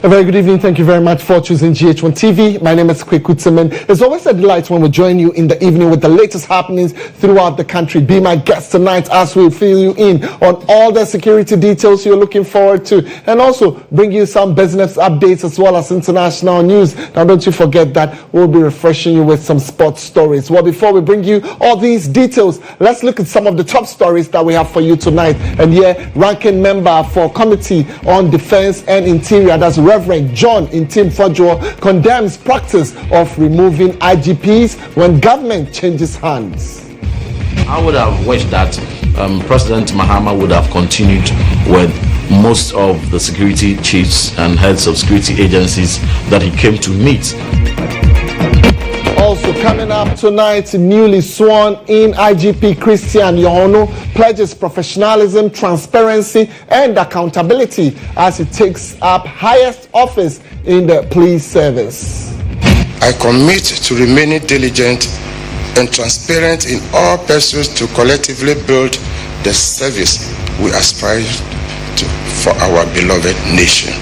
A very good evening. Thank you very much for choosing GHOne TV. My name is Kweku Temeng. It's always a delight when we join you in the evening with the latest happenings throughout the country. Be my guest tonight as we fill you in on all the security details you're looking forward to, and also bring you some business updates as well as international news. Now, don't you forget that we'll be refreshing you with some sports stories. Well, before we bring you all these details, let's look at some of the top stories that we have for you tonight. And here, ranking member for Committee on Defense and Interior, that's Reverend GHOne in Team Fodjo, condemns practice of removing IGPs when government changes hands. I would have wished that President Mahama would have continued with most of the security chiefs and heads of security agencies that he came to meet. Also coming up tonight, newly sworn in IGP Christian GHOne pledges professionalism, transparency and accountability as he takes up highest office in the police service. I commit to remaining diligent and transparent in all pursuits to collectively build the service we aspire to for our beloved nation.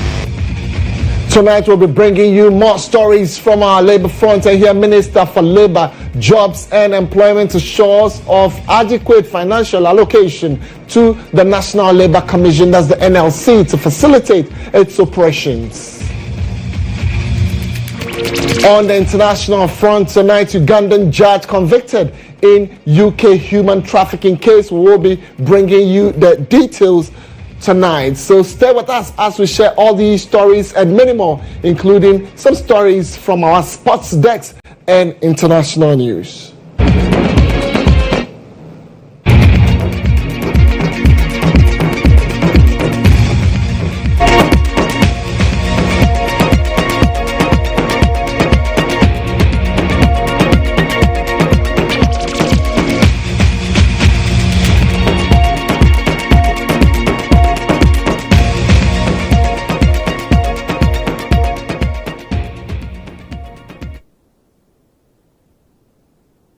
Tonight we'll be bringing you more stories from our labor front, and here Minister for Labor, Jobs and Employment assures of adequate financial allocation to the National Labour Commission, that's the NLC, to facilitate its operations. On the international front tonight, Ugandan judge convicted in UK human trafficking case. We will be bringing you the details tonight, so stay with us as we share all these stories and many more, including some stories from our sports decks and international news.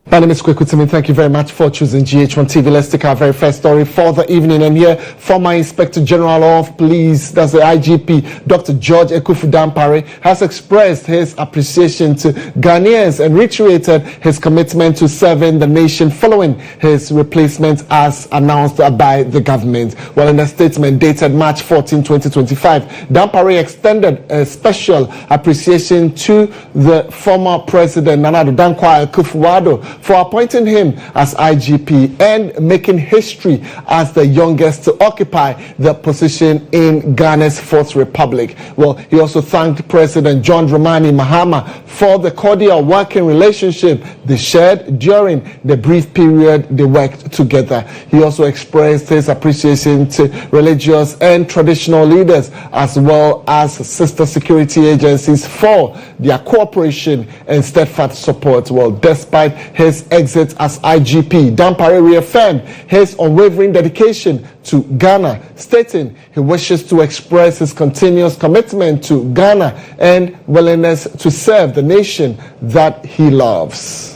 My name is Kweku Temeng. Thank you very much for choosing GHOne TV. Let's take our very first story for the evening. And here, former Inspector General of Police, that's the IGP, Dr. George Ekufu Dampare, has expressed his appreciation to Ghanaians and reiterated his commitment to serving the nation following his replacement as announced by the government. Well, in a statement dated March 14, 2025, Dampare extended a special appreciation to the former President Nana Addo Dankwa Akufo-Addo for appointing him as IGP and making history as the youngest to occupy the position in Ghana's Fourth Republic. Well, he also thanked President John Dramani Mahama for the cordial working relationship they shared during the brief period they worked together. He also expressed his appreciation to religious and traditional leaders as well as sister security agencies for their cooperation and steadfast support. Well, despite his exit as IGP, Dampare reaffirmed his unwavering dedication to Ghana, stating he wishes to express his continuous commitment to Ghana and willingness to serve the nation that he loves.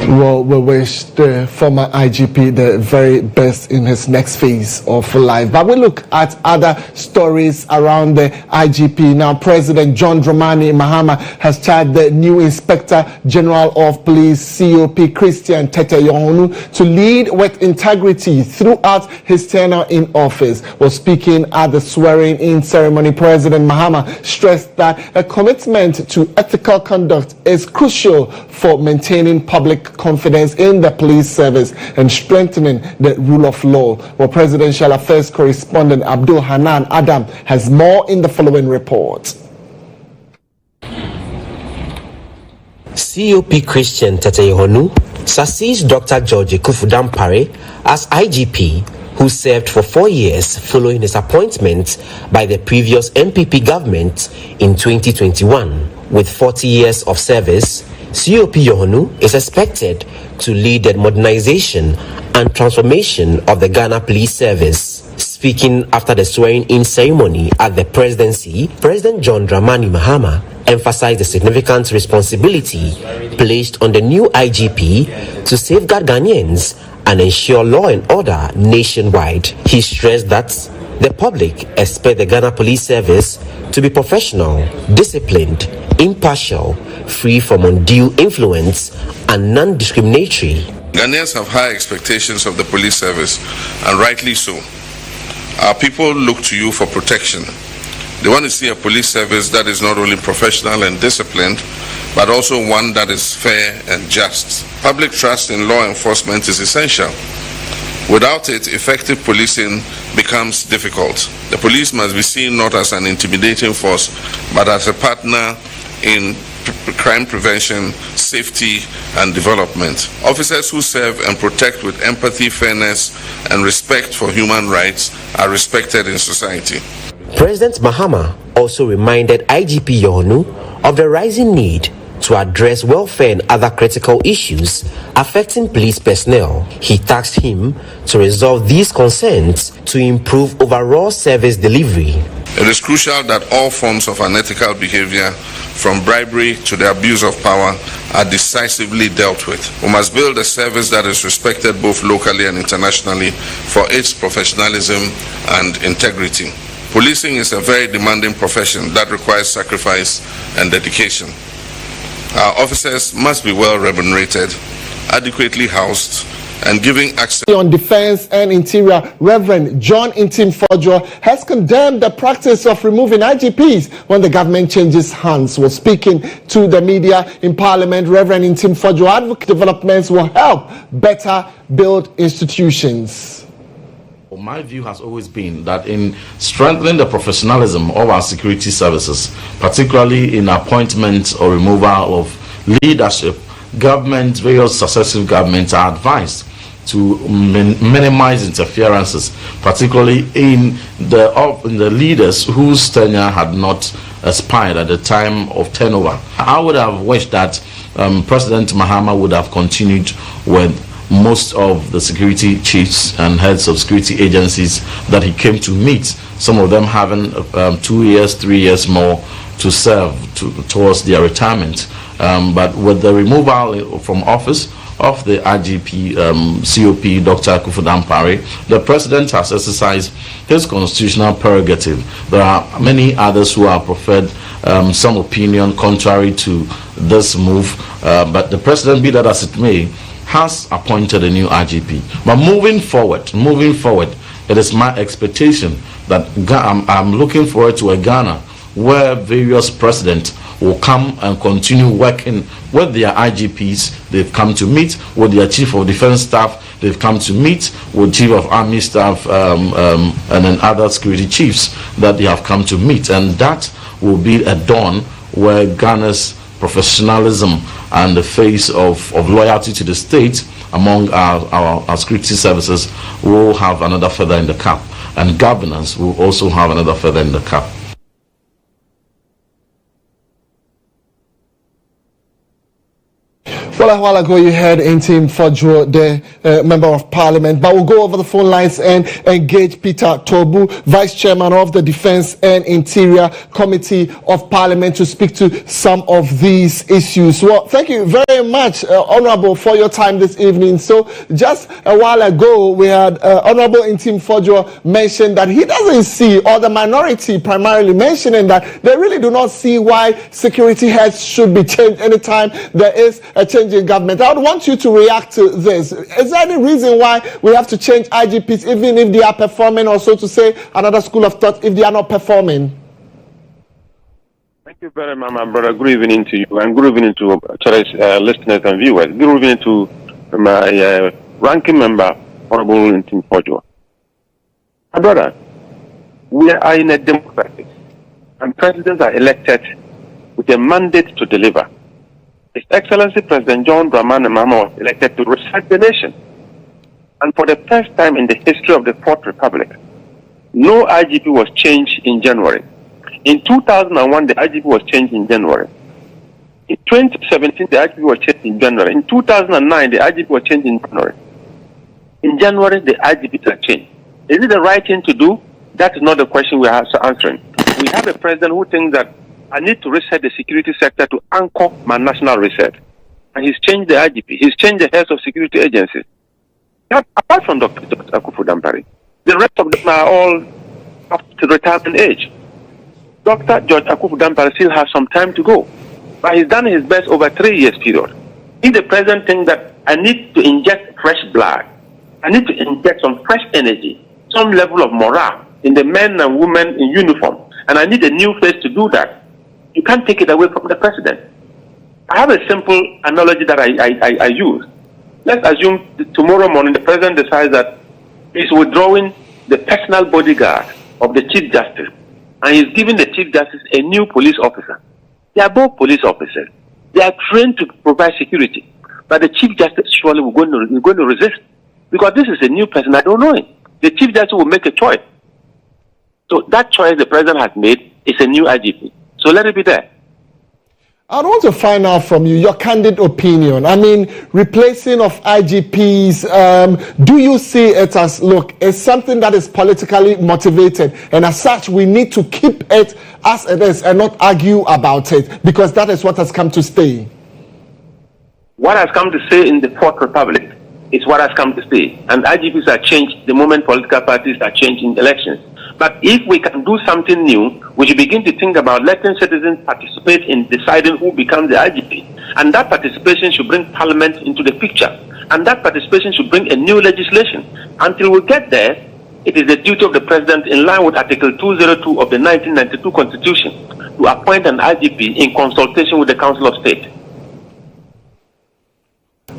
Well, we wish the former IGP the very best in his next phase of life. But we look at other stories around the IGP. Now, President John Dramani Mahama has charged the new Inspector General of Police, COP Christian GHOne, to lead with integrity throughout his tenure in office. While speaking at the swearing-in ceremony, President Mahama stressed that a commitment to ethical conduct is crucial for maintaining public confidence in the police service and strengthening the rule of law. Well, Presidential Affairs correspondent Abdul Hanan Adam has more in the following report. COP Christian GHOne succeeds Dr. George Ekufu Dampare as IGP, who served for 4 years following his appointment by the previous MPP government in 2021. With 40 years of service, COP GHOne is expected to lead the modernization and transformation of the Ghana Police Service. Speaking after the swearing-in ceremony at the presidency, President John Dramani Mahama emphasized the significant responsibility placed on the new IGP to safeguard Ghanaians and ensure law and order nationwide. He stressed that the public expect the Ghana Police Service to be professional, disciplined, impartial, free from undue influence, and non-discriminatory. Ghanaians have high expectations of the police service, and rightly so. Our people look to you for protection. They want to see a police service that is not only professional and disciplined, but also one that is fair and just. Public trust in law enforcement is essential. Without it, effective policing becomes difficult. The police must be seen not as an intimidating force, but as a partner in crime prevention, safety, and development. Officers who serve and protect with empathy, fairness, and respect for human rights are respected in society. President Mahama also reminded IGP GHOne of the rising need to address welfare and other critical issues affecting police personnel. He tasked him to resolve these concerns to improve overall service delivery. It is crucial that all forms of unethical behavior, from bribery to the abuse of power, are decisively dealt with. We must build a service that is respected both locally and internationally for its professionalism and integrity. Policing is a very demanding profession that requires sacrifice and dedication. Our officers must be well remunerated, adequately housed, and giving access. On Defense and Interior, Reverend John Intim-Fodjo has condemned the practice of removing IGPs when the government changes hands. Was speaking to the media in Parliament, Reverend Intim-Fodjo advocates developments will help better build institutions. My view has always been that in strengthening the professionalism of our security services, particularly in appointment or removal of leadership, various successive governments are advised to minimize interferences, particularly in the leaders whose tenure had not expired at the time of turnover. I would have wished that President Mahama would have continued with most of the security chiefs and heads of security agencies that he came to meet, some of them having 2 years, 3 years more to serve towards their retirement. But with the removal from office of the IGP COP, Dr. Kweku Parry, the president has exercised his constitutional prerogative. There are many others who have preferred some opinion contrary to this move, but the president, be that as it may, has appointed a new IGP. But moving forward, it is my expectation that I'm looking forward to a Ghana where various presidents will come and continue working with their IGPs they've come to meet, with their chief of defense staff they've come to meet, with chief of army staff and then other security chiefs that they have come to meet. And that will be a dawn where Ghana's professionalism and the face of loyalty to the state among our security services will have another feather in the cap, and governance will also have another feather in the cap. Well, a while ago you heard Intim-Fodjo, the Member of Parliament, but we'll go over the phone lines and engage Peter Tobu, Vice Chairman of the Defense and Interior Committee of Parliament, to speak to some of these issues. Well, thank you very much, Honourable, for your time this evening. So just a while ago, we had Honourable Intim-Fodjo mention that he doesn't see, or the minority primarily mentioning that they really do not see why security heads should be changed anytime there is a change in government. I would want you to react to this. Is there any reason why we have to change IGPs even if they are performing, or so to say, another school of thought, if they are not performing? Thank you very much, my brother. Good evening to you, and good evening to listeners and viewers. Good evening to my ranking member, Honorable Intim-Fodjo. My brother, we are in a democracy, and presidents are elected with a mandate to deliver. His Excellency President John Dramani Mahama was elected to represent the nation. And for the first time in the history of the Fourth Republic, no IGP was changed in January. In 2001, the IGP was changed in January. In 2017, the IGP was changed in January. In 2009, the IGP was changed in January. In January, the IGPs are changed. Is it the right thing to do? That is not the question we are answering. We have a president who thinks that I need to reset the security sector to anchor my national reset. And he's changed the IGP. He's changed the heads of security agencies. Now, apart from Dr. Akufu Dampare, the rest of them are all up to retirement age. Dr. George Akufu Dampare still has some time to go. But he's done his best over 3 years period. If the president thinks that I need to inject fresh blood, I need to inject some fresh energy, some level of morale in the men and women in uniform, and I need a new face to do that, you can't take it away from the president. I have a simple analogy that I use. Let's assume tomorrow morning the president decides that he's withdrawing the personal bodyguard of the Chief Justice, and he's giving the Chief Justice a new police officer. They are both police officers. They are trained to provide security. But the Chief Justice surely will going to resist. Because this is a new person, I don't know him. The Chief Justice will make a choice. So that choice the president has made is a new IGP. So let it be there. I want to find out from you your candid opinion. I mean, replacing of IGPs, do you see it as, look, it's something that is politically motivated, and as such, we need to keep it as it is and not argue about it, because that is what has come to stay? What has come to stay in the Fourth Republic is what has come to stay. And IGPs are changed the moment political parties are changed in elections. But if we can do something new, we should begin to think about letting citizens participate in deciding who becomes the IGP. And that participation should bring Parliament into the picture. And that participation should bring a new legislation. Until we get there, it is the duty of the President, in line with Article 202 of the 1992 Constitution, to appoint an IGP in consultation with the Council of State.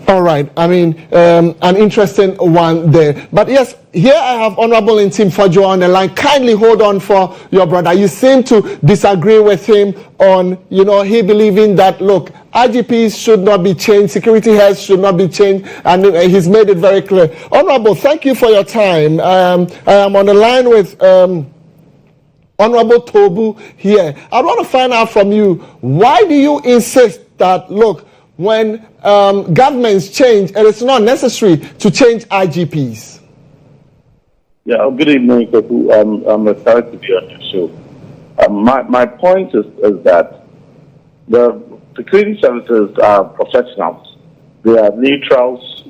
All right. I mean, an interesting one there. But yes, here I have Honorable Intim Fojo on the line. Kindly hold on for your brother. You seem to disagree with him on, he believing that, look, IGPs should not be changed, security heads should not be changed, and he's made it very clear. Honorable, thank you for your time. I am on the line with Honorable Tobu here. I want to find out from you, why do you insist that, look, when governments change, it is not necessary to change IGPs? Yeah, good evening, Kweku. I'm excited to be on your show. My point is that the security services are professionals. They are neutrals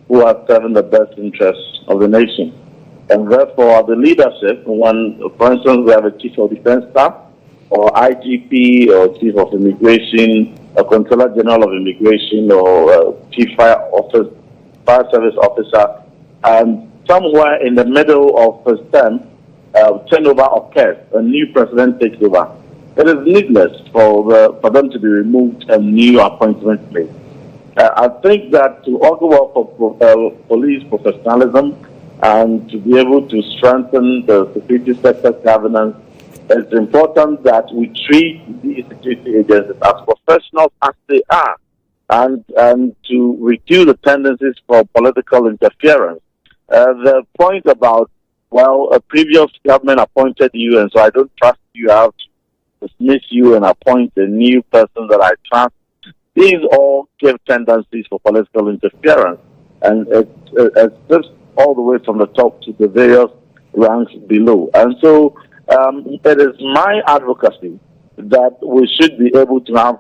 who are serving the best interests of the nation. And therefore, the leadership, when, for instance, we have a chief of defense staff, or IGP, or chief of immigration, a Controller General of Immigration, or Chief Fire Service Officer, and somewhere in the middle of his term, turnover occurs, a new president takes over. It is needless for them to be removed and new appointments made. I think that to augur well for police professionalism and to be able to strengthen the security sector governance, it's important that we treat these security agencies as professionals as they are, and to reduce the tendencies for political interference. The point about, well, a previous government appointed you, and so I don't trust you, I have to dismiss you and appoint a new person that I trust. These all give tendencies for political interference, and it slips all the way from the top to the various ranks below. And so it is my advocacy that we should be able to have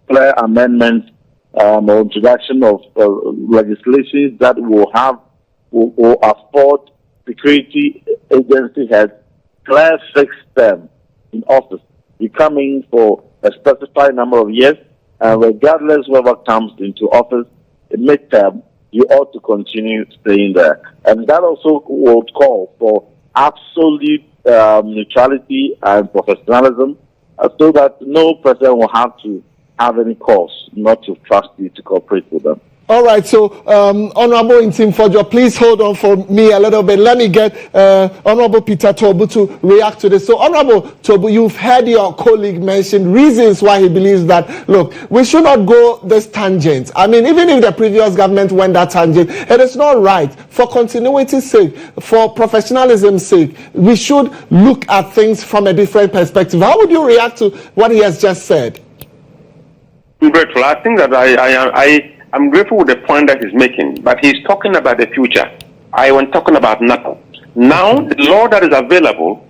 clear amendments or introduction of legislation that will afford security agency heads clear fixed term in office, becoming for a specified number of years, and regardless whoever comes into office in midterm, you ought to continue staying there. And that also would call for absolute neutrality and professionalism, so that no president will have to have any cause not to trust you to cooperate with them. All right, so Honorable Intim Fojo, please hold on for me a little bit. Let me get Honorable Peter Tobu to react to this. So, Honorable Tobu, you've heard your colleague mention reasons why he believes that, look, we should not go this tangent. I mean, even if the previous government went that tangent, it is not right. For continuity's sake, for professionalism's sake, we should look at things from a different perspective. How would you react to what he has just said? I'm grateful. I think that I'm grateful with the point that he's making, but he's talking about the future. I was talking about now. Now, the law that is available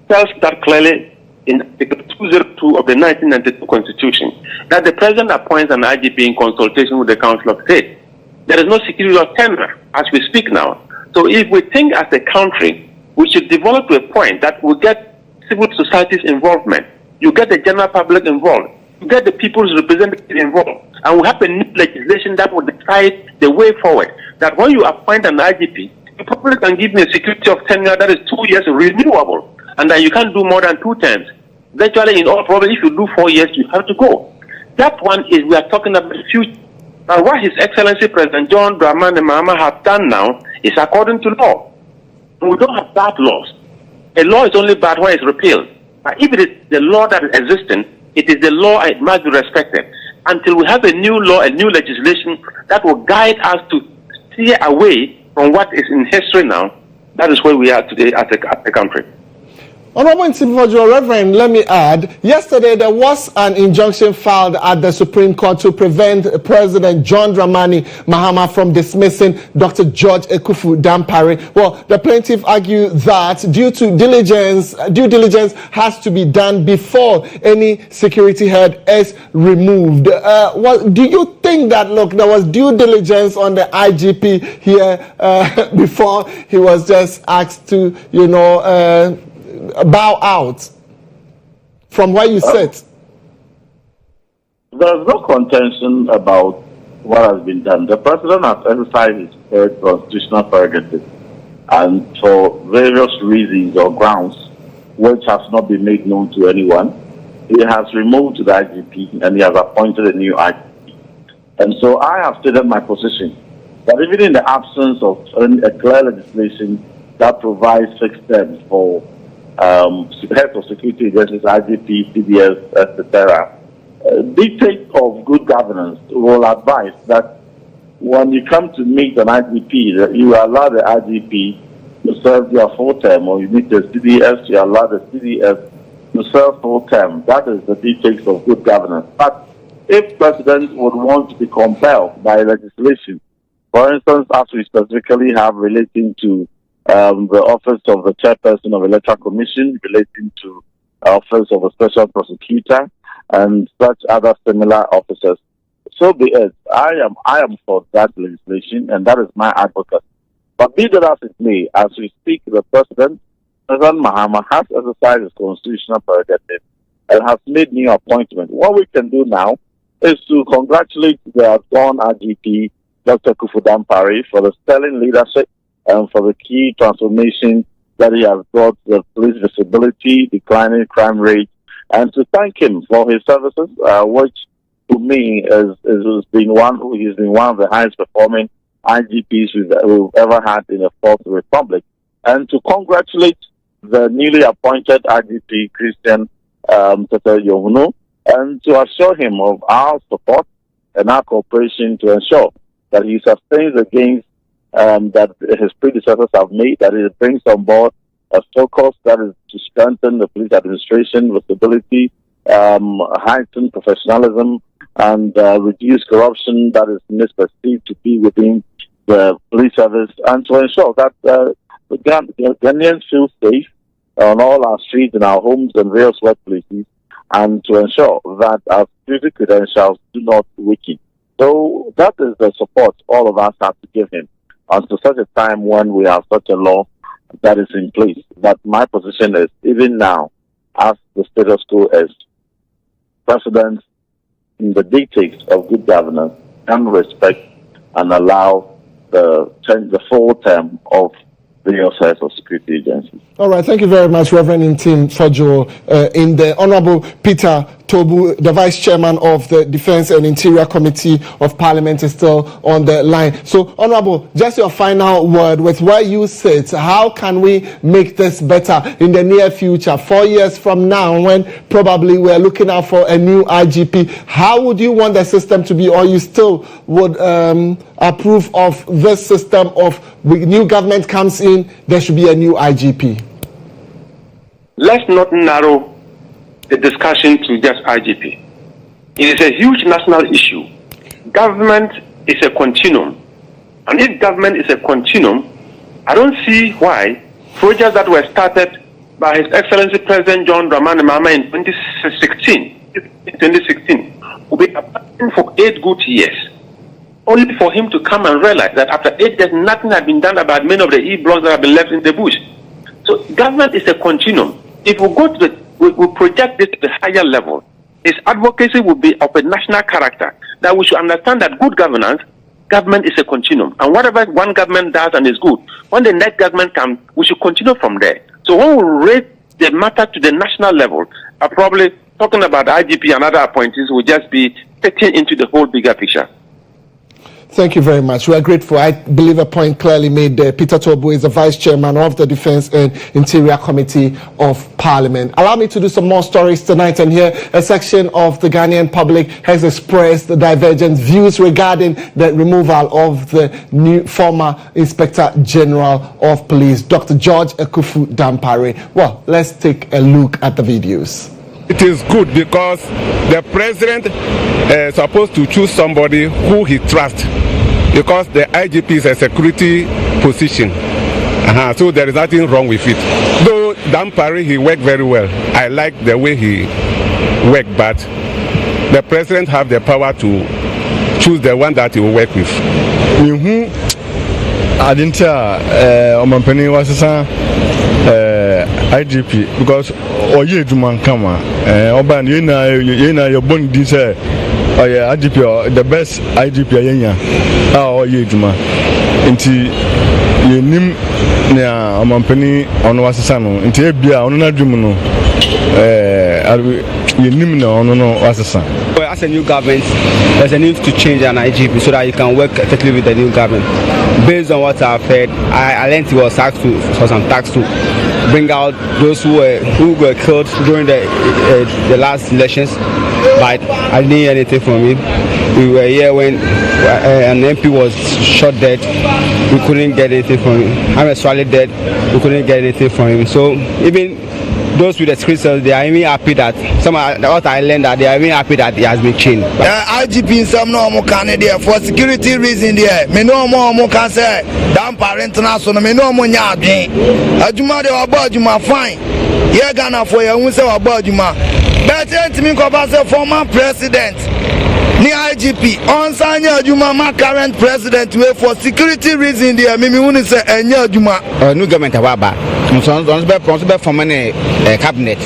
tells that clearly in Article 202 of the 1992 Constitution that the President appoints an IGP in consultation with the Council of State. There is no security law tender as we speak now. So if we think as a country, we should develop to a point that we get civil society's involvement, you get the general public involved, you get the people's representatives involved, and we have a new legislation that will decide the way forward. That when you appoint an IGP, you probably can give me a security of tenure that is 2 years renewable, and that you can't do more than 2 terms. Virtually in all probably, if you do 4 years, you have to go. That one is, we are talking about the future. Now, what His Excellency President John Dramani Mahama has done now is according to law. We don't have bad laws. A law is only bad when it's repealed. But if it is the law that is existing, it is the law, it must be respected. Until we have a new law, a new legislation that will guide us to steer away from what is in history now, that is where we are today as a country. Honorable Individual Reverend, let me add, yesterday there was an injunction filed at the Supreme Court to prevent President John Dramani Mahama from dismissing Dr. George Ekufu Dampare. Well, the plaintiff argued that due diligence has to be done before any security head is removed. Well, do you think that, look, there was due diligence on the IGP here before he was just asked to, bow out from where you sit? There's no contention about what has been done. The president has exercised his third constitutional prerogative, and for various reasons or grounds, which has not been made known to anyone, he has removed the IGP and he has appointed a new IGP. And so I have stated my position that even in the absence of a clear legislation that provides fixed terms for heads of security agencies, IGP, CBS, etc., dictate of good governance will advise that when you come to meet an IGP, that you allow the IGP to serve their full term, or you meet the CDS, you allow the CDS to serve full term. That is the dictates of good governance. But if president would want to be compelled by legislation, for instance, as we specifically have relating to the office of the chairperson of Electoral Commission, relating to office of a special prosecutor, and such other similar officers. So be it. I am for that legislation, and that is my advocacy. But be that as it may, as we speak, the President Mahama has exercised his constitutional prerogative and has made new appointments. What we can do now is to congratulate the outgone IGP, Dr. Ekufu Dampare, for the sterling leadership and for the key transformation that he has brought to the police visibility, declining crime rate, and to thank him for his services, which to me he's been one of the highest performing IGPs we've ever had in the Fourth Republic, and to congratulate the newly appointed IGP, Christian GHOne, and to assure him of our support and our cooperation to ensure that he sustains the gains that his predecessors have made, that it brings on board a focus that is to strengthen the police administration, visibility, heighten professionalism, and reduce corruption that is misperceived to be within the police service, and to ensure that the Ghanaians feel safe on all our streets, in our homes and various workplaces, and to ensure that our security credentials do not weaken. So that is the support all of us have to give him until such a time when we have such a law that is in place. But my position is, even now, as the status quo is, President, in the dictates of good governance, can respect and allow the full term of the heads of security agencies. All right, thank you very much, Reverend Intim Fojo. In the Honorable Peter Tobu, the Vice Chairman of the Defense and Interior Committee of Parliament, is still on the line. So, Honorable, just your final word with where you sit. How can we make this better in the near future, 4 years from now, when probably we're looking out for a new IGP? How would you want the system to be, or you still would approve of this system of new government comes in, there should be a new IGP? Let's not narrow the discussion to just IGP. It is a huge national issue. Government is a continuum. And if government is a continuum, I don't see why projects that were started by His Excellency President John Dramani Mahama in 2016 will be abandoned for 8 good years, only for him to come and realize that after 8 years, nothing had been done about many of the e-blocks that have been left in the bush. So government is a continuum. If we go to we project this to the higher level, his advocacy will be of a national character, that we should understand that good government is a continuum. And whatever one government does and is good, when the next government comes, we should continue from there. So when we raise the matter to the national level, probably talking about the IGP and other appointees will just be fitting into the whole bigger picture. Thank you very much. We are grateful. I believe a point clearly made there. Peter Tobu is the Vice Chairman of the Defense and Interior Committee of Parliament. Allow me to do some more stories tonight, and here a section of the Ghanaian public has expressed the divergent views regarding the removal of the new former Inspector General of Police, Dr. George Ekufu Dampare. Well, let's take a look at the videos. It is good because the president is supposed to choose somebody who he trusts, because the IGP is a security position. So there is nothing wrong with it. Though Dampare, he worked very well. I like the way he worked, but the president have the power to choose the one that he will work with. I didn't tell Omampeni was IGP because oye Juman Kama Oban yena your bond this IGP the best IGP yenya oye Juma nti yenim na Omampeni ono wasesa no nti ebia ono na dwum no yenim na ono no wasesa. As a new government, there's a need to change an IGP so that you can work effectively with the new government. Based on what I've heard, I learned he was asked for some tax to bring out those who were killed during the last elections, but I didn't hear anything from him. We were here when an MP was shot dead. We couldn't get anything from him. I'm actually dead. We couldn't get anything from him. So even those with the screenshots, they are even happy that what I learned that they are even happy that it has been changed. IGP in some no Canada for security reason there. Me no more can say Dampare international. Me no more nyadwen. Adwuma de abadwuma fine. Ye Ghana for ye hu say abadwuma. But me ko ba say former president ni IGP on sanya adwuma ma current president we for security reason there. Me hu say enya adwuma. New government awaba. So be from any cabinet.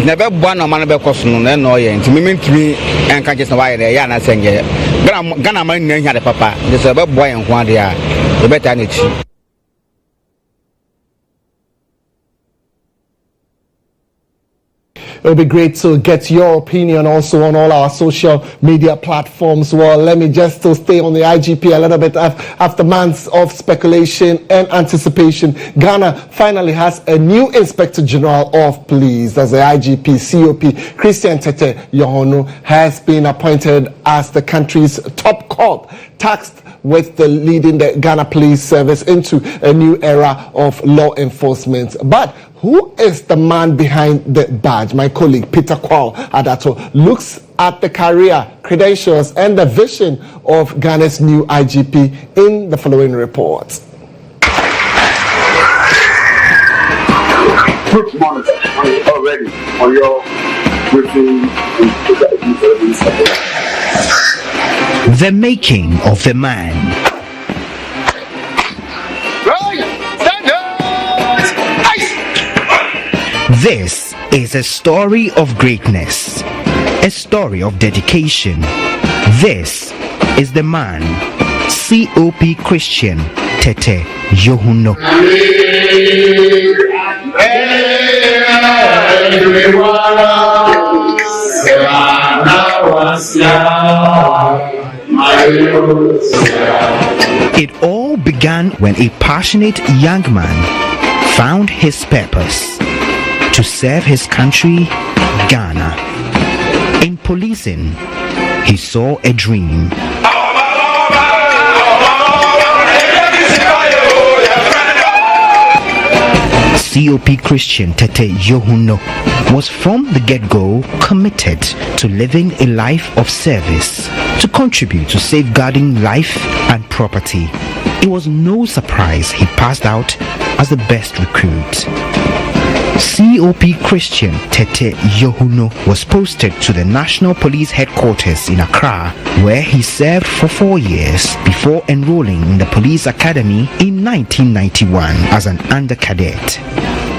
Never one man be koso no no ye nti me ntimi enka just why there ya na senge Ghana man na hia de papa this be boy enko ade a e better na chi. It would be great to get your opinion also on all our social media platforms. Well, let me just still stay on the IGP a little bit. After months of speculation and anticipation, Ghana finally has a new Inspector General of Police. As the IGP COP, Christian Tete GHOne, has been appointed as the country's top cop, tasked with leading the Ghana Police Service into a new era of law enforcement. But who is the man behind the badge? My colleague Peter Kwao Adato looks at the career, credentials, and the vision of Ghana's new IGP in the following report. Good morning already on your briefing. The making of the man. This is a story of greatness, a story of dedication. This is the man, COP Christian Tete GHOne. It all began when a passionate young man found his purpose to serve his country, Ghana. In policing, he saw a dream. COP Christian Tete GHOne was from the get-go committed to living a life of service to contribute to safeguarding life and property. It was no surprise he passed out as the best recruit. COP Christian Tete Yohuno was posted to the National Police Headquarters in Accra, where he served for 4 years before enrolling in the Police Academy in 1991 as an undercadet.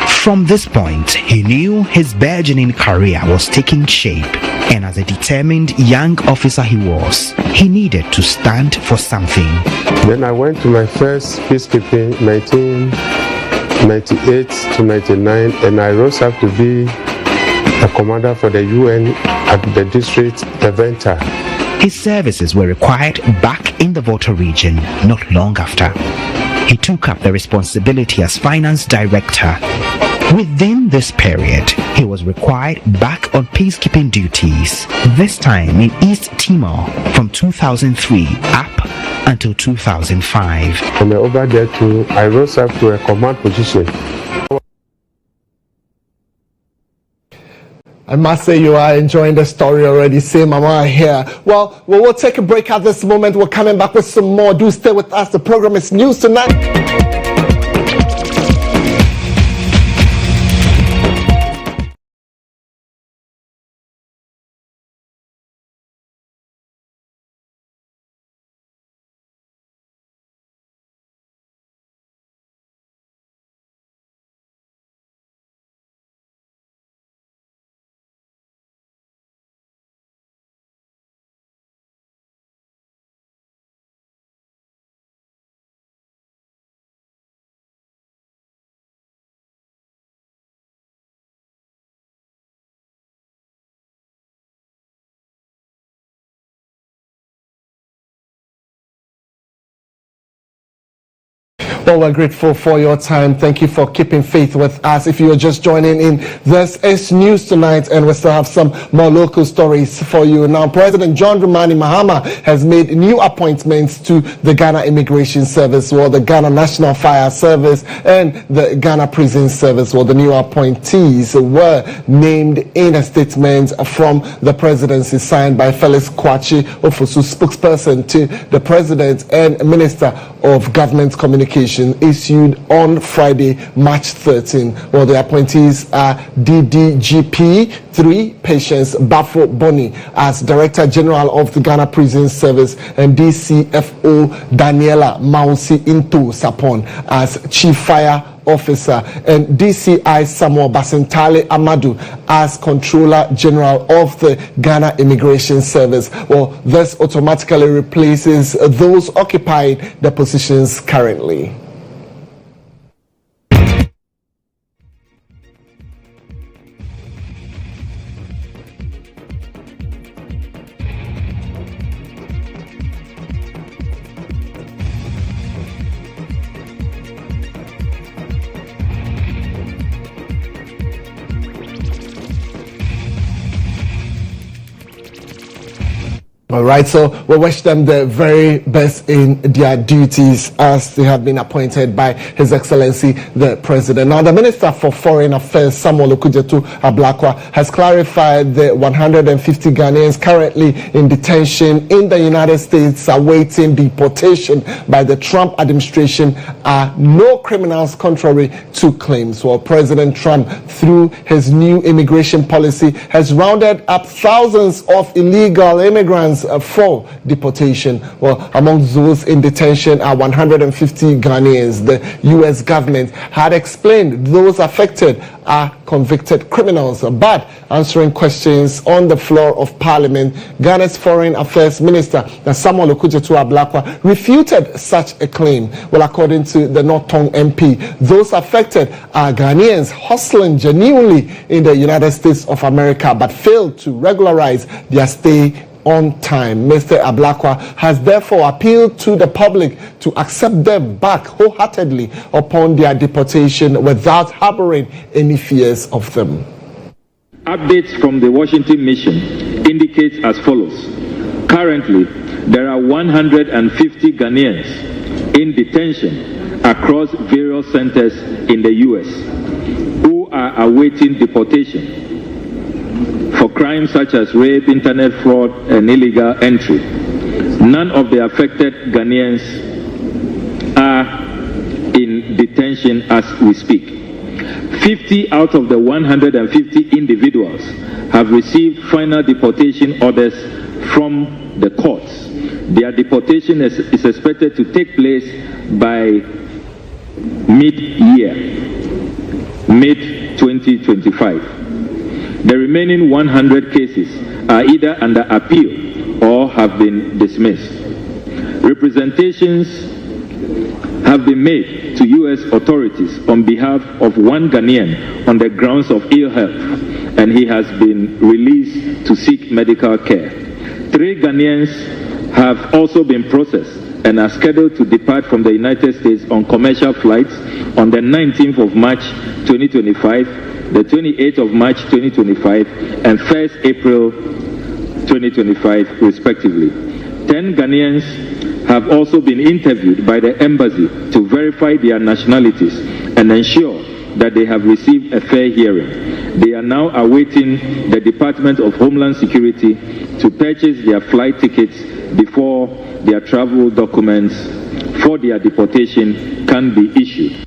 From this point, he knew his burgeoning career was taking shape, and as a determined young officer he was, he needed to stand for something. Then I went to my first peacekeeping 1998 to 99, and I rose up to be a commander for the UN at the district Eventa. His services were required back in the Volta region not long after. He took up the responsibility as finance director. Within this period, he was required back on peacekeeping duties, this time in East Timor from 2003 up until 2005. From over there too, I rose up to a command position. I must say you are enjoying the story already. Say Mama here. Well, we'll take a break at this moment. We're coming back with some more. Do stay with us. The program is News Tonight. Well, we're grateful for your time. Thank you for keeping faith with us. If you are just joining in, this is News Tonight, and we still have some more local stories for you. Now, President John Dramani Mahama has made new appointments to the Ghana Immigration Service, or the Ghana National Fire Service, and the Ghana Prison Service. Well, the new appointees were named in a statement from the presidency signed by Felix Kwachi Ofosu, spokesperson to the President and Minister of Government Communication, issued on Friday, March 13. Well, the appointees are DDGP 3 Patience Bafo Boni as Director General of the Ghana Prison Service, and DCFO Daniela Mausi Into Sapon as Chief Fire Officer, and DCI Samuel Basentale Amadu as Controller General of the Ghana Immigration Service. Well, this automatically replaces those occupying the positions currently. All right, so we wish them the very best in their duties as they have been appointed by His Excellency the President. Now, the Minister for Foreign Affairs, Samuel Okudzeto Ablakwa, has clarified the 150 Ghanaians currently in detention in the United States awaiting deportation by the Trump administration are no criminals, contrary to claims. Well, President Trump, through his new immigration policy, has rounded up thousands of illegal immigrants for deportation. Well, among those in detention are 150 Ghanaians. The U.S. government had explained those affected are convicted criminals, but answering questions on the floor of Parliament, Ghana's Foreign Affairs Minister Samuel Okudzeto Ablakwa refuted such a claim. Well, according to the North Tongue MP, those affected are Ghanaians hustling genuinely in the United States of America but failed to regularize their stay on time. Mr. Ablakwa has therefore appealed to the public to accept them back wholeheartedly upon their deportation without harboring any fears of them. Updates from the Washington mission indicate as follows. Currently, there are 150 Ghanaians in detention across various centers in the U.S. who are awaiting deportation for crimes such as rape, internet fraud, and illegal entry. None of the affected Ghanaians are in detention as we speak. 50 out of the 150 individuals have received final deportation orders from the courts. Their deportation is expected to take place by mid-year, mid-2025. The remaining 100 cases are either under appeal or have been dismissed. Representations have been made to U.S. authorities on behalf of one Ghanaian on the grounds of ill health, and he has been released to seek medical care. 3 Ghanaians have also been processed and are scheduled to depart from the United States on commercial flights on the 19th of March 2025, the 28th of March 2025, and 1st April 2025, respectively. 10 Ghanaians have also been interviewed by the embassy to verify their nationalities and ensure that they have received a fair hearing. They are now awaiting the Department of Homeland Security to purchase their flight tickets before their travel documents for their deportation can be issued.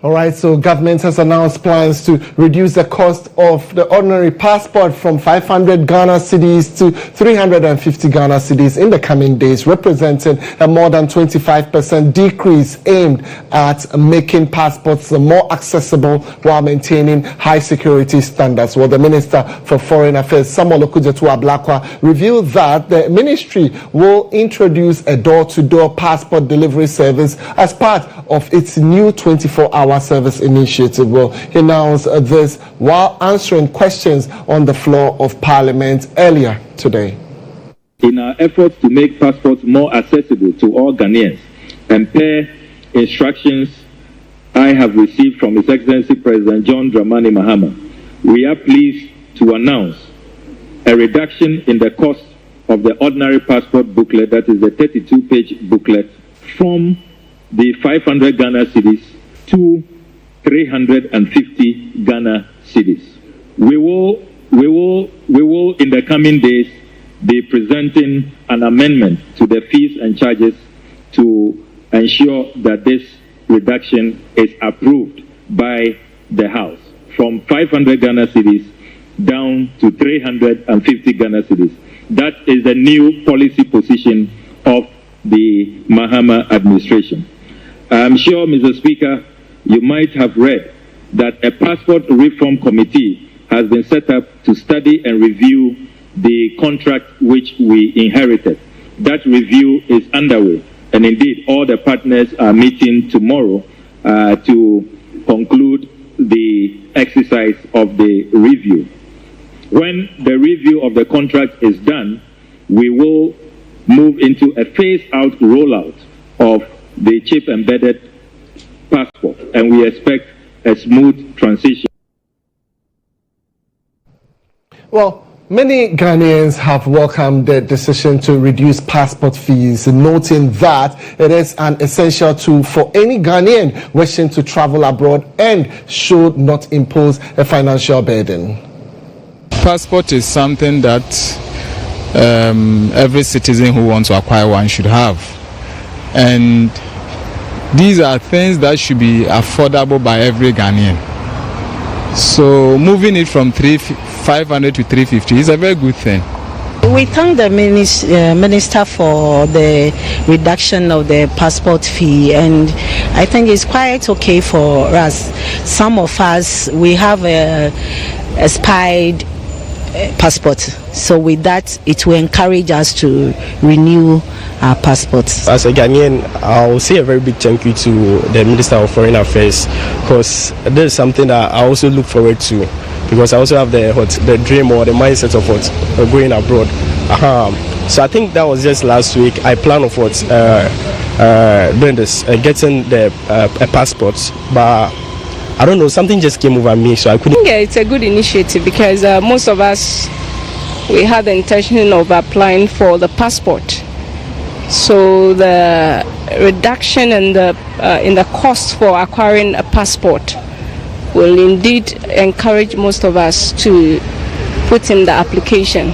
All right, so government has announced plans to reduce the cost of the ordinary passport from 500 Ghana cedis to 350 Ghana cedis in the coming days, representing a more than 25% decrease aimed at making passports more accessible while maintaining high security standards. Well, the Minister for Foreign Affairs, Samuel Okudzeto-Ablakwa, revealed that the ministry will introduce a door-to-door passport delivery service as part of its new 24-hour service initiative. Well, he announced this while answering questions on the floor of Parliament earlier today. In our efforts to make passports more accessible to all Ghanaians and per instructions I have received from His Excellency President John Dramani Mahama, we are pleased to announce a reduction in the cost of the ordinary passport booklet, that is the 32-page booklet, from the 500 Ghana cedis to 350 Ghana cedis. We will in the coming days be presenting an amendment to the fees and charges to ensure that this reduction is approved by the House from 500 Ghana cedis down to 350 Ghana cedis. That is the new policy position of the Mahama administration. I'm sure, Mr. Speaker, you might have read that a passport reform committee has been set up to study and review the contract which we inherited. That review is underway, and indeed all the partners are meeting tomorrow to conclude the exercise of the review. When the review of the contract is done, we will move into a phase-out rollout of the chip-embedded passport, and we expect a smooth transition. Well, many Ghanaians have welcomed the decision to reduce passport fees, noting that it is an essential tool for any Ghanaian wishing to travel abroad and should not impose a financial burden. Passport is something that every citizen who wants to acquire one should have, and these are things that should be affordable by every Ghanaian. So moving it from 500 to 350 is a very good thing. We thank the minister for the reduction of the passport fee, and I think it's quite okay for us. Some of us, we have a expired passport, so with that it will encourage us to renew our passports. As a Ghanaian, I'll say a very big thank you to the Minister of Foreign Affairs, because this is something that I also look forward to, because I also have the dream or the mindset of going abroad. So I think that was just last week. I planned of doing this, getting the passports, but I don't know, something just came over me, so I couldn't. Yeah, it's a good initiative, because most of us, we had the intention of applying for the passport. So the reduction in the cost for acquiring a passport will indeed encourage most of us to put in the application.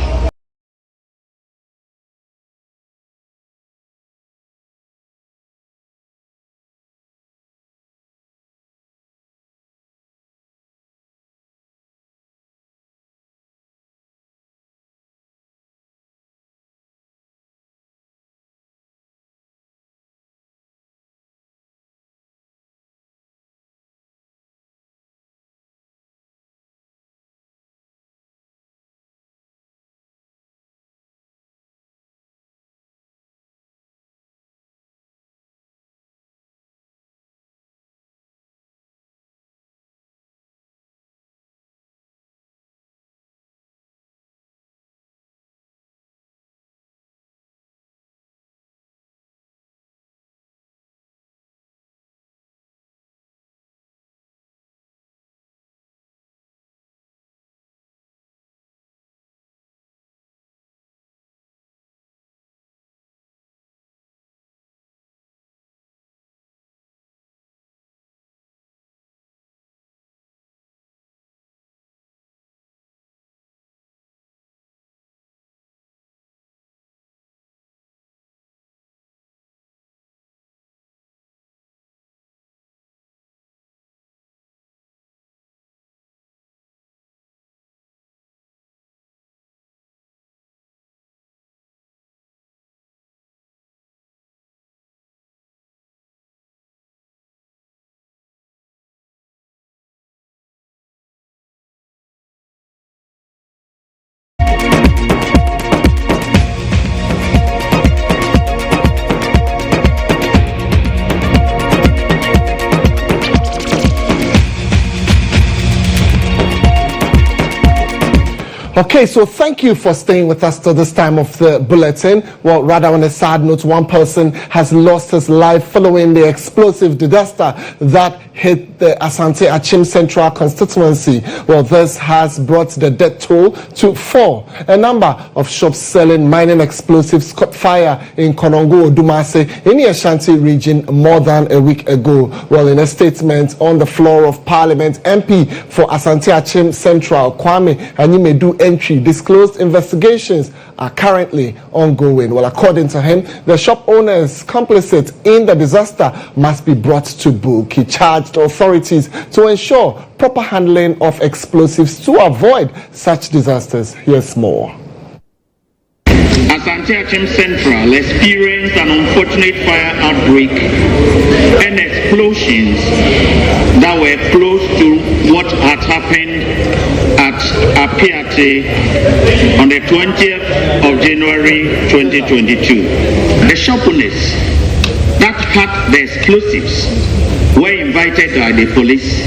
Okay, so thank you for staying with us till this time of the bulletin. Well, rather on a sad note, one person has lost his life following the explosive disaster that hit the Asante Achim Central constituency. Well, this has brought the death toll to 4. A number of shops selling mining explosives caught fire in Konongo Odumase in the Ashanti region more than a week ago. Well, in a statement on the floor of Parliament, MP for Asante Achim Central, Kwame Anyimedu Entry, disclosed investigations are currently ongoing. Well, according to him, the shop owners complicit in the disaster must be brought to book. He charged authorities to ensure proper handling of explosives to avoid such disasters. Here's more. Asante Achim Central experienced an unfortunate fire outbreak and explosions that were close to what had happened at Apiate on the 20th of January 2022. The shop owners that had the explosives were invited by the police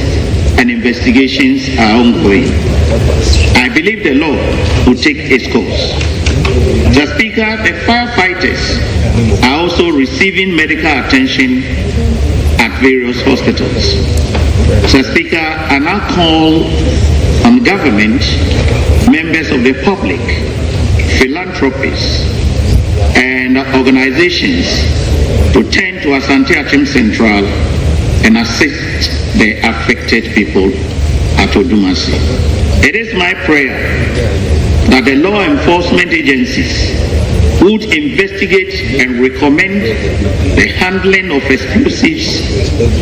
and investigations are ongoing. I believe the law will take its course. The Speaker, the firefighters are also receiving medical attention at various hospitals. The Speaker, I now call on government, members of the public, philanthropists, and organizations to turn to Asante Achim Central and assist the affected people at Odumase. It is my prayer that the law enforcement agencies would investigate and recommend the handling of explosives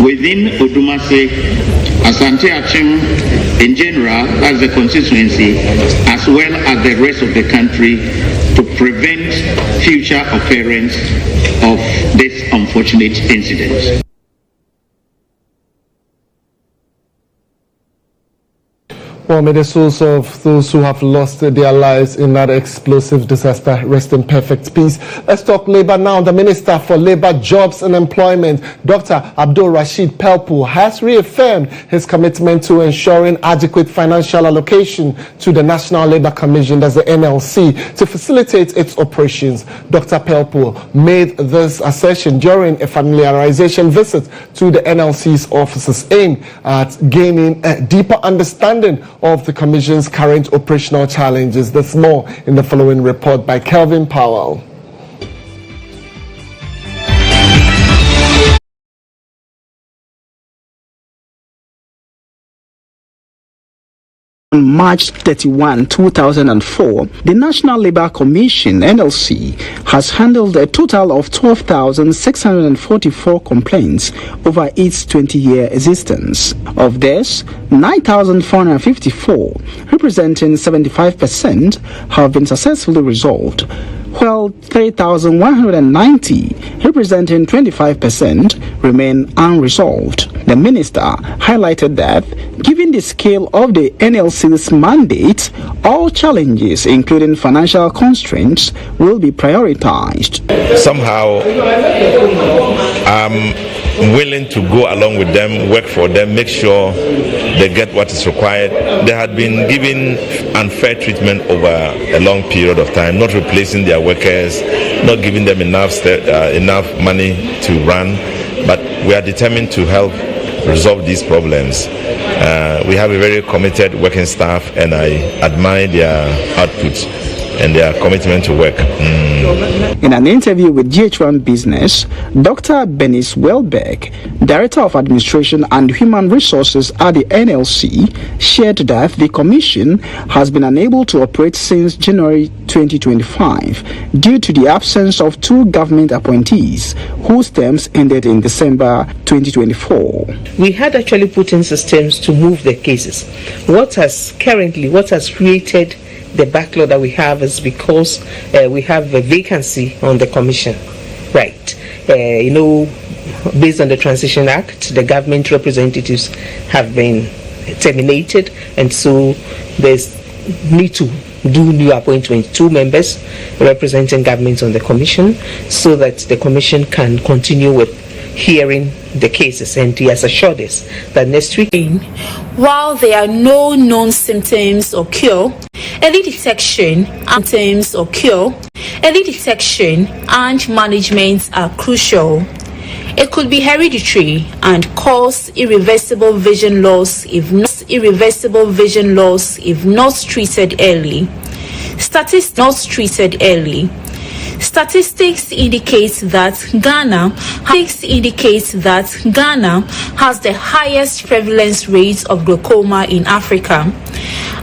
within Odumase, Asante Achim in general, as the constituency, as well as the rest of the country, to prevent future occurrence of this unfortunate incident. Well, may the souls of those who have lost their lives in that explosive disaster rest in perfect peace. Let's talk labor now. The Minister for Labor, Jobs and Employment, Dr. Abdul Rashid Pelpu, has reaffirmed his commitment to ensuring adequate financial allocation to the National Labour Commission, that's the NLC, to facilitate its operations. Dr. Pelpu made this assertion during a familiarization visit to the NLC's offices aimed at gaining a deeper understanding of the Commission's current operational challenges. There's more in the following report by Kelvin Powell. On March 31, 2004, the National Labour Commission, NLC, has handled a total of 12,644 complaints over its 20-year existence. Of this, 9,454, representing 75%, have been successfully resolved, while 3,190, representing 25%, remain unresolved. The minister highlighted that, given the scale of the NLC's mandate, all challenges, including financial constraints, will be prioritized. Somehow, I'm willing to go along with them, work for them, make sure they get what is required. They had been given unfair treatment over a long period of time, not replacing their workers, not giving them enough money to run, but we are determined to help resolve these problems. We have a very committed working staff, and I admire their output and their commitment to work. In an interview with GHOne Business, Dr. Benis Welbeck, Director of Administration and Human Resources at the NLC, shared that the Commission has been unable to operate since January 2025 due to the absence of 2 government appointees whose terms ended in December 2024. We had actually put in systems to move the cases. What has created the backlog that we have is because we have a vacancy on the commission, right? Based on the Transition Act, the government representatives have been terminated, and so there's need to do new appointments, 2 members representing government on the commission, so that the commission can continue with hearing the cases, and he has assured us that next week. While there are no known symptoms or cure, early detection and management are crucial. It could be hereditary and cause irreversible vision loss if not treated early. Statistics indicate that Ghana has the highest prevalence rate of glaucoma in Africa.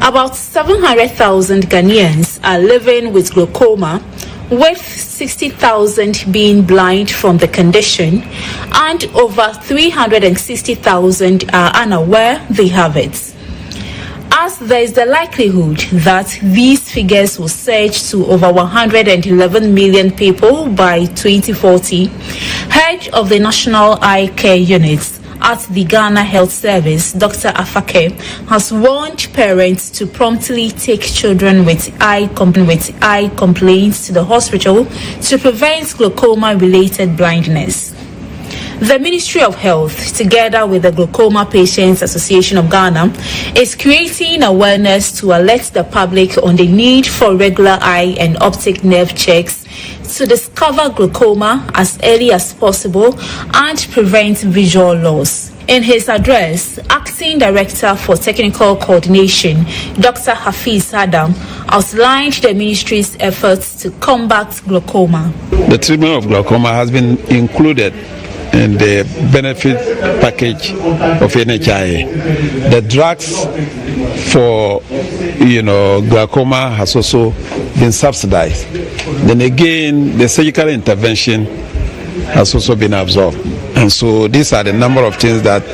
About 700,000 Ghanaians are living with glaucoma, with 60,000 being blind from the condition, and over 360,000 are unaware they have it. As there is the likelihood that these figures will surge to over 111 million people by 2040, head of the National Eye Care Unit at the Ghana Health Service, Dr. Afake, has warned parents to promptly take children with eye complaints to the hospital to prevent glaucoma-related blindness. The Ministry of Health, together with the Glaucoma Patients Association of Ghana, is creating awareness to alert the public on the need for regular eye and optic nerve checks to discover glaucoma as early as possible and prevent visual loss. In his address, Acting Director for Technical Coordination, Dr. Hafiz Adam, outlined the ministry's efforts to combat glaucoma. The treatment of glaucoma has been included in the benefit package of NHI. The drugs for glaucoma has also been subsidized. Then again, the surgical intervention has also been absorbed. And so these are the number of things that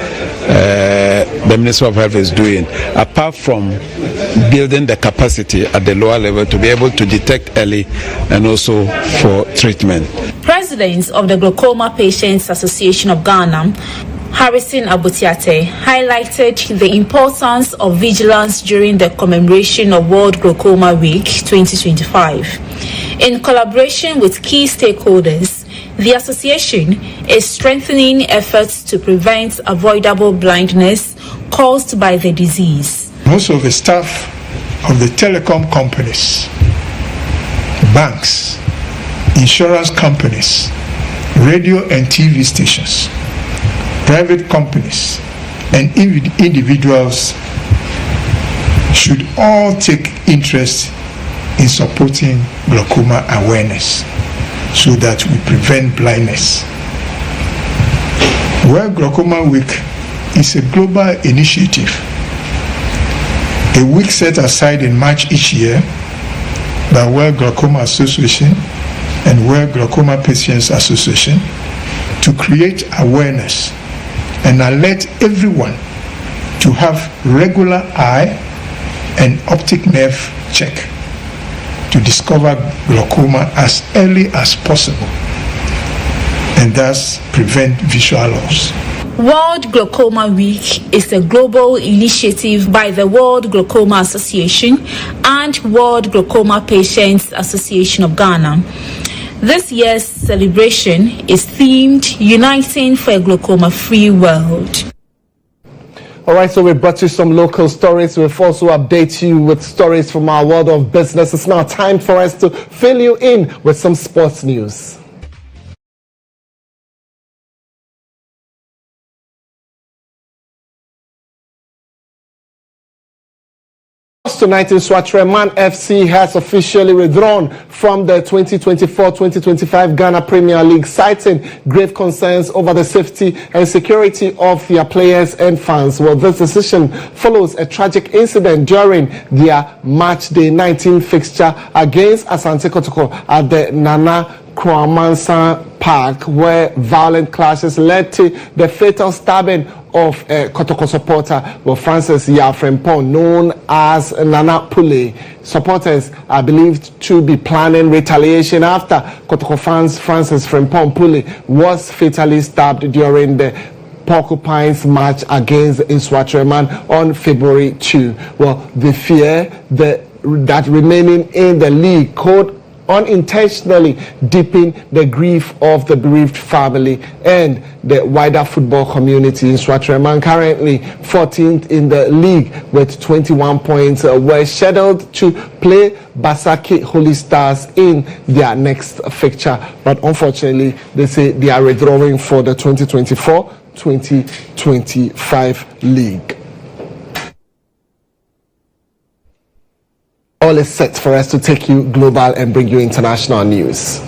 the Ministry of Health is doing, apart from building the capacity at the lower level to be able to detect early and also for treatment. President of the Glaucoma Patients Association of Ghana, Harrison Abutiate, highlighted the importance of vigilance during the commemoration of World Glaucoma Week 2025. In collaboration with key stakeholders, the association is strengthening efforts to prevent avoidable blindness caused by the disease. Most of the staff of the telecom companies, banks, insurance companies, radio and TV stations, private companies, and individuals should all take interest in supporting glaucoma awareness so that we prevent blindness. World Glaucoma Week is a global initiative, a week set aside in March each year by World Glaucoma Association and World Glaucoma Patients Association to create awareness and alert everyone to have regular eye and optic nerve check to discover glaucoma as early as possible and thus prevent visual loss. World Glaucoma Week is a global initiative by the World Glaucoma Association and World Glaucoma Patients Association of Ghana. This year's celebration is themed Uniting for a Glaucoma-Free World. All right, so we brought you some local stories. We've also updated you with stories from our world of business. It's now time for us to fill you in with some sports news. Tonight in Swatreman FC has officially withdrawn from the 2024-2025 Ghana Premier League, citing grave concerns over the safety and security of their players and fans. Well, this decision follows a tragic incident during their match day 19 fixture against Asante Kotoko at the Nana Kwamansa Park, where violent clashes led to the fatal stabbing of a Kotoko supporter, Francis Yafrempong, known as Nana Pule. Supporters are believed to be planning retaliation after Kotoko fans Francis Frempong Pule was fatally stabbed during the Porcupines match against Inswatreman on February 2. Well, they fear that remaining in the league could unintentionally deepen the grief of the bereaved family and the wider football community in Swatrema. Currently 14th in the league with 21 points, were scheduled to play Basake Holy Stars in their next fixture, but unfortunately they say they are withdrawing for the 2024-2025 league. All is set for us to take you global and bring you international news.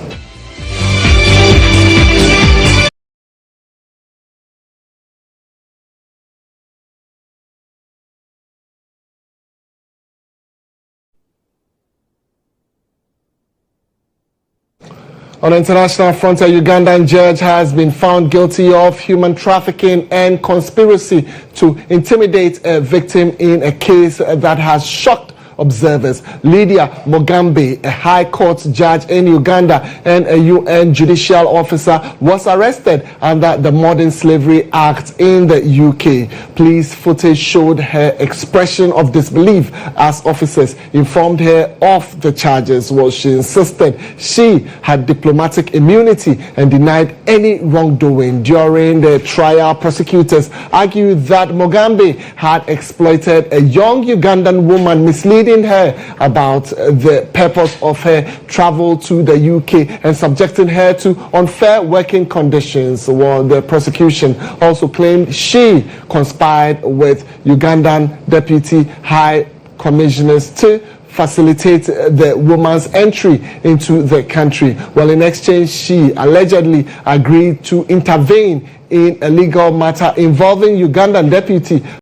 On the international front, a Ugandan judge has been found guilty of human trafficking and conspiracy to intimidate a victim in a case that has shocked observers. Lydia Mugambe, a High Court judge in Uganda and a UN judicial officer, was arrested under the Modern Slavery Act in the UK. Police footage showed her expression of disbelief as officers informed her of the charges. Well, she insisted she had diplomatic immunity and denied any wrongdoing. During the trial, prosecutors argued that Mugambe had exploited a young Ugandan woman, misleading her about the purpose of her travel to the UK and subjecting her to unfair working conditions. Well, the prosecution also claimed she conspired with Ugandan Deputy High Commissioners to facilitate the woman's entry into the country. Well, in exchange, she allegedly agreed to intervene in a legal matter involving Ugandan Deputy